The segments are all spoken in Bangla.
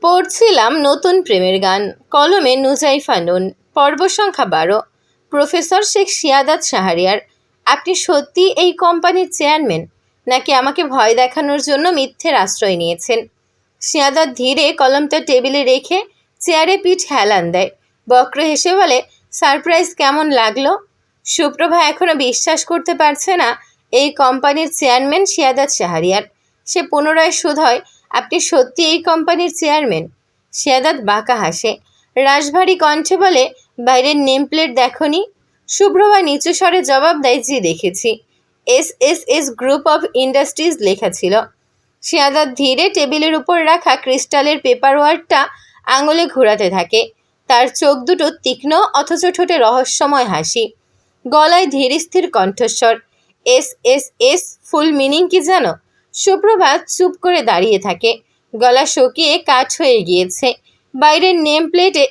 পড়ছিলাম নতুন প্রেমের গান, কলমে নুজাইফা নুন। পর্ব সংখ্যা 12। প্রফেসর শেখ সিয়াদাত শাহরিয়ার, আপনি সত্যি এই কোম্পানির চেয়ারম্যান, নাকি আমাকে ভয় দেখানোর জন্য মিথ্যের আশ্রয় নিয়েছেন? সিয়াদাত ধীরে কলমটা টেবিলে রেখে চেয়ারে পিঠ হেলান দেয়। বক্র হেসে বলে, সারপ্রাইজ কেমন লাগলো? সুপ্রভা এখনো বিশ্বাস করতে পারছে না এই কোম্পানির চেয়ারম্যান সিয়াদাত শাহরিয়ার। সে পুনরায় শুধয়, আপনি সত্যি এই কোম্পানির চেয়ারম্যান? সিয়াদাত বাঁকা হাসে, রাশভারী কণ্ঠে বলে, বাইরের নেম প্লেট দেখনি? সুপ্রভা নিচু স্বরে জবাব দেয়, জি দেখেছি, এস গ্রুপ অফ ইন্ডাস্ট্রিজ লেখা ছিল। সিয়াদাত ধীরে টেবিলের উপর রাখা ক্রিস্টালের পেপারওয়ার্কটা আঙুলে ঘোরাতে থাকে। তার চোখ দুটো তীক্ষ্ণ, অথচ ঠোঁটে রহস্যময় হাসি, গলায় ধীর স্থির কণ্ঠস্বর। এস ফুল মিনিং কি জানো? সুপ্রভা চুপ করে দাঁড়িয়ে থাকে, গলা শুকিয়ে কাঠ হয়ে গিয়েছে। বাইরের নেম প্লেটে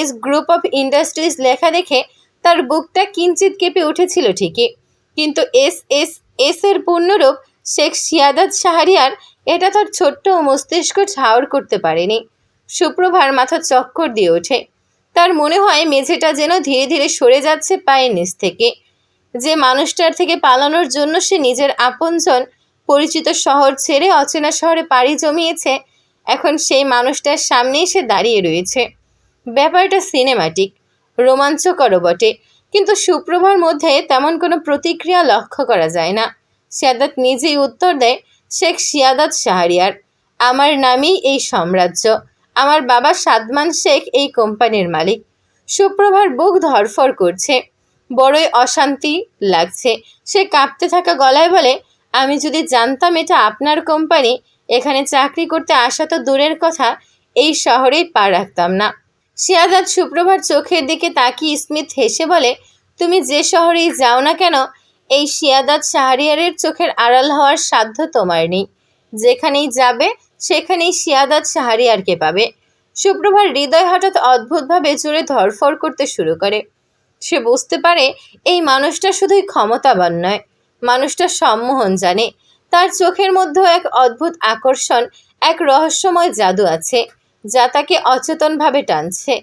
এস গ্রুপ অফ ইন্ডাস্ট্রিজ লেখা দেখে তার বুকটা কিঞ্চিত কেঁপে উঠেছিল ঠিকই, কিন্তু এস এর পূর্ণরূপ শেখ সিয়াদাত শাহরিয়ার, এটা তার ছোট্ট মস্তিষ্ক ঠাউর করতে পারেনি। সুপ্রভার মাথা চক্কর দিয়ে ওঠে। তার মনে হয় মেঝেটা যেন ধীরে ধীরে সরে যাচ্ছে পায়ের নিচ থেকে। যে মানুষটার থেকে পালানোর জন্য সে নিজের আপনজন পরিচিত শহর ছেড়ে অচেনা শহরে পাড়ি জমিয়েছে, এখন সেই মানুষটার সামনেই সে দাঁড়িয়ে রয়েছে। ব্যাপারটা সিনেমাটিক, রোমাঞ্চকরও বটে, কিন্তু সুপ্রভার মধ্যে তেমন কোনো প্রতিক্রিয়া লক্ষ্য করা যায় না। সিয়াদাত নিজেই উত্তর দেয়, শেখ সিয়াদাত শাহরিয়ার, আমার নামেই এই সাম্রাজ্য। আমার বাবা সাদমান শেখ এই কোম্পানির মালিক। সুপ্রভার বুক ধড়ফড় করছে, বড়ই অশান্তি লাগছে। সে কাঁপতে থাকা গলায় বলে, আমি যদি জানতাম এটা আপনার কোম্পানি, এখানে চাকরি করতে আসা তো দূরের কথা, এই শহরেই পা রাখতাম না। সিয়াদাত সুপ্রভার চোখের দিকে তাকিয়ে স্মিথ হেসে বলে, তুমি যে শহরেই যাও না কেন, এই সিয়াদাত শাহরিয়ারের চোখের আড়াল হওয়ার সাধ্য তোমার নেই। যেখানেই যাবে সেখানেই সিয়াদাত শাহরিয়ারকে পাবে। সুপ্রভার হৃদয় হঠাৎ অদ্ভুতভাবে জোরে ধড়ফড় করতে শুরু করে। সে বুঝতে পারে এই মানুষটা শুধুই ক্ষমতাবান নয়, মানুষটা সম্মোহন জানে। তার চোখের মধ্যেও এক অদ্ভুত আকর্ষণ, এক রহস্যময় জাদু আছে, যা তাকে অচেতনভাবে টানছে।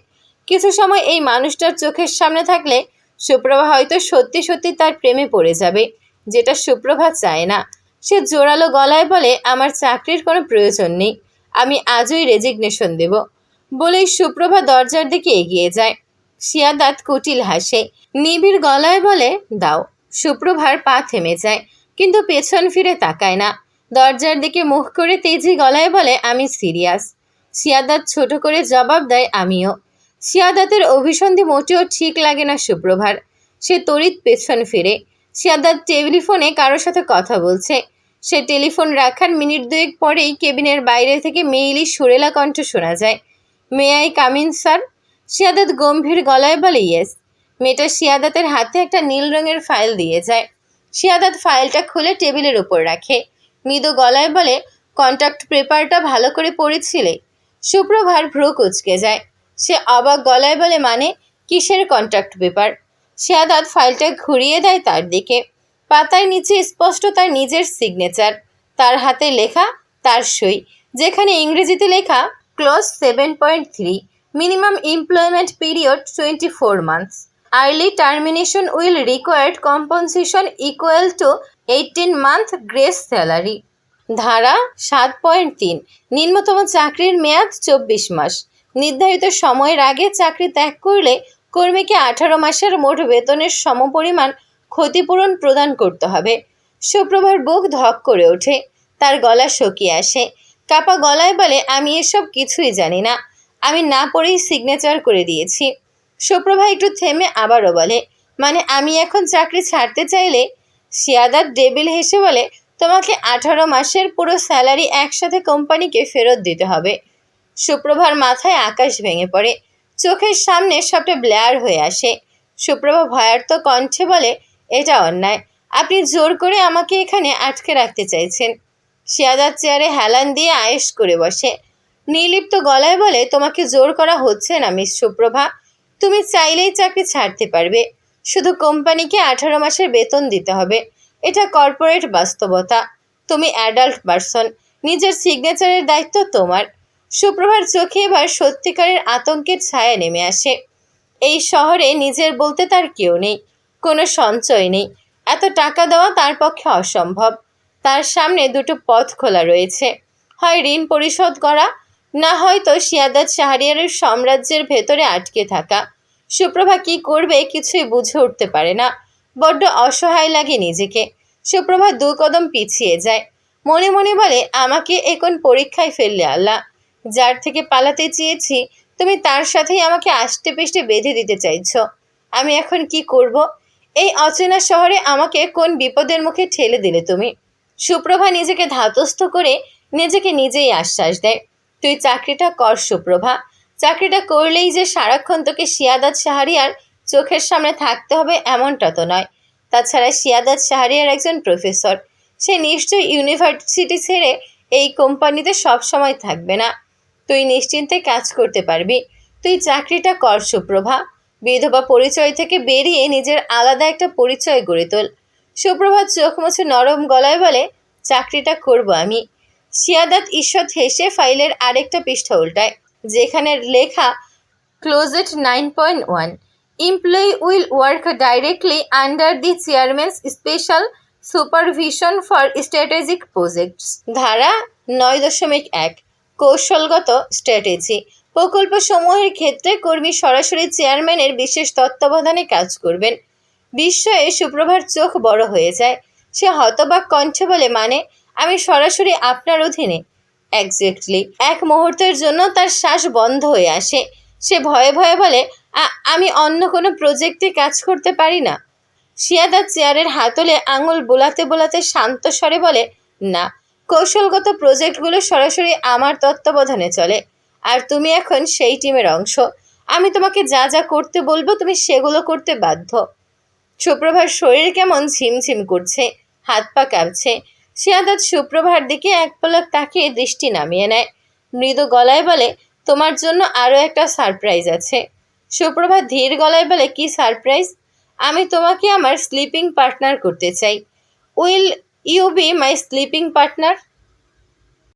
কিছু সময় এই মানুষটার চোখের সামনে থাকলে সুপ্রভা হয়তো সত্যি সত্যি তার প্রেমে পড়ে যাবে, যেটা সুপ্রভা চায় না। সে জোরালো গলায় বলে, আমার চাকরির কোনো প্রয়োজন নেই, আমি আজই রেজিগনেশন দেব। বলেই সুপ্রভা দরজার দিকে এগিয়ে যায়। সিয়াদাত কুটিল হাসে, নিবিড় গলায় বলে, দাও। সুপ্রভার পা থেমে যায়, কিন্তু পেছন ফিরে তাকায় না। দরজার দিকে মুখ করে তেজি গলায় বলে, আমি সিরিয়াস। সিয়াদাত ছোট করে জবাব দেয়, আমিও। সিয়াদাতের অভিসন্ধি মোটেও ঠিক লাগে না সুপ্রভার। সে তড়িৎ পেছন ফিরে। সিয়াদাত টেলিফোনে কারোর সাথে কথা বলছে। সে টেলিফোন রাখার মিনিট দুয়েক পরেই কেবিনের বাইরে থেকে মেইলি সুরেলা কণ্ঠ শোনা যায়, মে আই কামিন স্যার? সিয়াদাত গম্ভীর গলায় বলে, ইয়েস। মেয়েটা সিয়াদাতের হাতে একটা নীল রঙের ফাইল দিয়ে যায়। সিয়াদাত ফাইলটা খুলে টেবিলের উপর রাখে, মৃদু গলায় বলে, কন্ট্যাক্ট পেপারটা ভালো করে পড়েছিলে? সুপ্রভার ভ্রু কুঁচকে যায়। সে অবাক গলায় বলে, মানে কিসের কন্ট্যাক্ট পেপার? সিয়াদাত ফাইলটা ঘুরিয়ে দেয় তার দিকে। পাতার নিচে স্পষ্ট তার নিজের সিগনেচার, তার হাতে লেখা, তার সই, যেখানে ইংরেজিতে লেখা clause 7.3, minimum employment period 24 months, early termination will required compensation equal to 18 month gross salary. ধারা 7.3, নিম্নতম চাকরির মেয়াদ 24 মাস। নির্ধারিত সময়ের আগে চাকরি ত্যাগ করলে কর্মীকে 18 মাসের মোট বেতনের সমপরিমাণ ক্ষতিপূরণ প্রদান করতে হবে। সুপ্রভার বুক ধক করে ওঠে, তার গলা শুকিয়ে আসে। কাপা গলায় বলে, আমি এসব কিছুই জানি না, আমি না পড়েই সিগনেচার করে দিয়েছি। সুপ্রভা একটু থেমে আবারও বলে, মানে আমি এখন চাকরি ছাড়তে চাইলে? সিয়াদাত ডেবিল হেসে বলে, তোমাকে 18 মাসের পুরো স্যালারি একসাথে কোম্পানিকে ফেরত দিতে হবে। সুপ্রভার মাথায় আকাশ ভেঙে পড়ে, চোখের সামনে সবটা ব্লার হয়ে আসে। সুপ্রভা ভয়ার্ত কণ্ঠে বলে, এটা অন্যায়, আপনি জোর করে আমাকে এখানে আটকে রাখতে চাইছেন। সিয়াদাত চেয়ারে হেলান দিয়ে আয়েশ করে বসে, নির্লিপ্ত গলায় বলে, তোমাকে জোর করা হচ্ছে না মিস সুপ্রভা, তুমি চাইলেই চাকরি ছাড়তে পারবে, শুধু কোম্পানিকে 18 মাসের বেতন দিতে হবে। এটা কর্পোরেট বাস্তবতা। তুমি অ্যাডাল্ট পারসন, নিজের সিগনেচারের দায়িত্ব তোমার। সুপ্রভার চোখে এবার সত্যিকারের আতঙ্কের ছায়া নেমে আসে। এই শহরে নিজের বলতে তার কেউ নেই, কোনো সঞ্চয় নেই। এত টাকা দেওয়া তার পক্ষে অসম্ভব। তার সামনে দুটো পথ খোলা রয়েছে, হয় ঋণ পরিশোধ করা, না হয়তো শিয়াদাত শাহরিয়ারের সাম্রাজ্যের ভেতরে আটকে থাকা। সুপ্রভা কি করবে কিছুই বুঝে উঠতে পারে না। বড্ড অসহায় লাগে নিজেকে। সুপ্রভা 2 কদম পিছিয়ে যায়। মনে মনে বলে, আমাকে এখন পরীক্ষায় ফেললে আল্লাহ। যার থেকে পালাতে চেয়েছি তুমি তার সাথেই আমাকে আষ্টে পিষ্টে বেঁধে দিতে চাইছো। আমি এখন কি করব? এই অচেনা শহরে আমাকে কোন বিপদের মুখে ঠেলে দিলে তুমি? সুপ্রভা নিজেকে ধাতস্থ করে নিজেকে নিজেই আশ্বাস দেয়, তুই চাকরিটা কর সুপ্রভা। চাকরিটা করলেই যে সারাক্ষণ তোকে শিয়াদাত শাহরিয়ার চোখের সামনে থাকতে হবে এমনটা তো নয়। তাছাড়া শিয়াদাত শাহরিয়ার একজন প্রফেসর, সে নিশ্চয়ই ইউনিভার্সিটি ছেড়ে এই কোম্পানিতে সব সময় থাকবে না। তুই নিশ্চিন্তে কাজ করতে পারবি। তুই চাকরিটা কর সুপ্রভা। বিধবা পরিচয় থেকে বেরিয়ে নিজের আলাদা একটা পরিচয় গড়ে তোল। সুপ্রভা চোখ মুছে নরম গলায় বলে, চাকরিটা করব আমি। শিয়াদাত ঈষৎ হেসে ফাইলের আরেকটা পৃষ্ঠা উল্টায়, যেখানে লেখা ক্লোজেট 9.1, employee will work directly under the chairman's special supervision for strategic projects. ধারা 9.1, কৌশলগত স্ট্র্যাটেজি। প্রকল্পসমূহের ক্ষেত্রে কর্মী সরাসরি চেয়ারম্যানের বিশেষ তত্ত্বাবধানে কাজ করবেন। বিস্ময়ে সুপ্রভার চোখ বড় হয়ে যায়। সে হতবাক কণ্ঠে বলে, মানে আমি সরাসরি আপনার অধীনে? এক্স্যাক্টলি। এক মুহূর্তের জন্য তার শ্বাস বন্ধ হয়ে আসে। সে ভয়ে ভয়ে বলে, আমি অন্য কোনো প্রজেক্টে কাজ করতে পারি না? শিয়াদা চেয়ারের হাতলে আঙুল বোলাতে বোলাতে শান্ত স্বরে বলে, না, কৌশলগত প্রজেক্টগুলো সরাসরি আমার তত্ত্বাবধানে চলে। আর তুমি এখন সেই টিমের অংশ। আমি তোমাকে যা যা করতে বলবো তুমি সেগুলো করতে বাধ্য। সুপ্রভার শরীর কেমন ঝিমঝিম করছে, হাত পা কাঁপছে। শিয়াদাত সুপ্রভার দিকে এক পলক তাকিয়ে দৃষ্টি নামিয়ে নেয়। মৃদু গলায় বলে, তোমার জন্য আরও একটা সারপ্রাইজ আছে। সুপ্রভা ধীর গলায় বলে, কি সারপ্রাইজ? আমি তোমাকে আমার স্লিপিং পার্টনার করতে চাই। Will you be my sleeping partner?